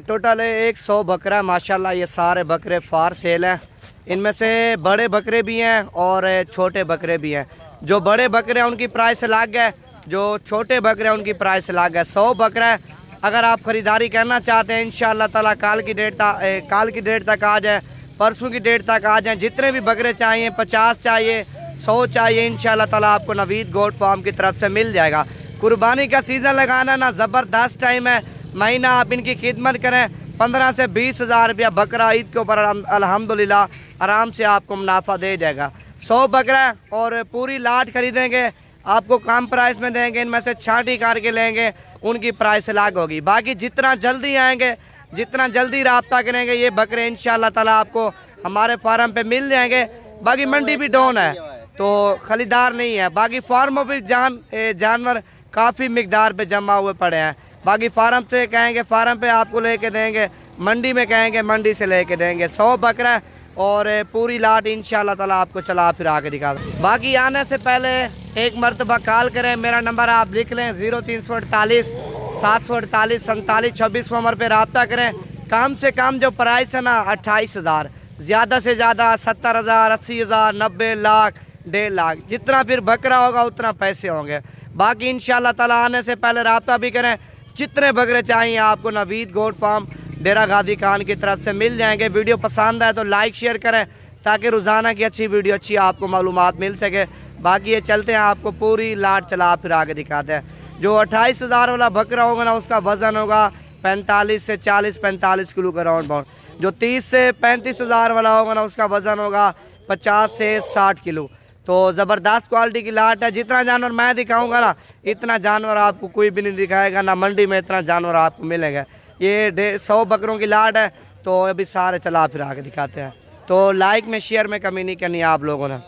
Total 100 बकरा माशाल्लाह। ये सारे बकरे फार सेल हैं। इनमें से बड़े बकरे भी हैं और छोटे बकरे भी हैं। जो बड़े बकरे हैं उनकी प्राइस अलग है, जो छोटे बकरे हैं उनकी प्राइस अलग है। 100 बकरा है। अगर आप ख़रीदारी करना चाहते हैं इंशाल्लाह ताला काल की डेट तक आ जाए, परसों की डेट तक आ जाए। जितने भी बकरे चाहिए, 50 चाहिए, 100 चाहिए, इंशाल्लाह ताला आपको नवीद गोट फार्म की तरफ से मिल जाएगा। कुर्बानी का सीज़न लगाना ना ज़बरदस्त टाइम है। महीना आप इनकी खिदमत करें, 15 से 20 हज़ार रुपया बकरा ईद के ऊपर अल्हम्दुलिल्लाह आराम से आपको मुनाफा दे जाएगा। 100 बकरा और पूरी लाट खरीदेंगे, आपको कम प्राइस में देंगे। इनमें से छांटी करके लेंगे, उनकी प्राइस अलग होगी। बाकी जितना जल्दी आएंगे, जितना जल्दी रब्ता करेंगे, ये बकरे इंशाल्लाह ताला आपको हमारे फार्म पे मिल जाएंगे। बाकी मंडी भी डाउन है तो खरीदार नहीं है। बाकी फार्मों पर जानवर काफ़ी मिकदार पे जमा हुए पड़े हैं। बाकी फार्म से कहेंगे फार्म पे आपको लेके देंगे, मंडी में कहेंगे मंडी से लेके देंगे। 100 बकरा और पूरी लाट इंशाल्लाह ताला आपको चला फिरा के दिखा। बाकी आने से पहले एक मरतबा कॉल करें। मेरा नंबर आप लिख लें 0348 748 47 26 नंबर पर रब्ता करें। कम से कम जो प्राइस है ना 28 हज़ार, ज़्यादा से ज़्यादा 70 हज़ार, 80 हज़ार, 90 लाख, 1.5 लाख। जितना फिर बकरा होगा उतना पैसे होंगे। बाकी इंशाल्लाह ताला आने से पहले रब्ता भी करें। जितने बकरे चाहिए आपको नवीद गोट फार्म डेरा गादी खान की तरफ से मिल जाएंगे। वीडियो पसंद आए तो लाइक शेयर करें ताकि रोज़ाना की अच्छी वीडियो अच्छी आपको मालूमात मिल सके। बाकी ये चलते हैं, आपको पूरी लाट चला फिर आके दिखाते हैं। जो 28 हज़ार वाला बकरा होगा ना उसका वज़न होगा 45 से 45 किलो का राउंड बाउंड। जो 30 से 35 हज़ार वाला होगा ना उसका वज़न होगा 50 से 60 किलो। तो ज़बरदस्त क्वालिटी की लाट है। जितना जानवर मैं दिखाऊंगा ना इतना जानवर आपको कोई भी नहीं दिखाएगा, ना मंडी में इतना जानवर आपको मिलेगा। ये 100 बकरों की लाट है। तो अभी सारे चला फिर आके दिखाते हैं। तो लाइक में शेयर में कमी नहीं करनी आप लोगों ने।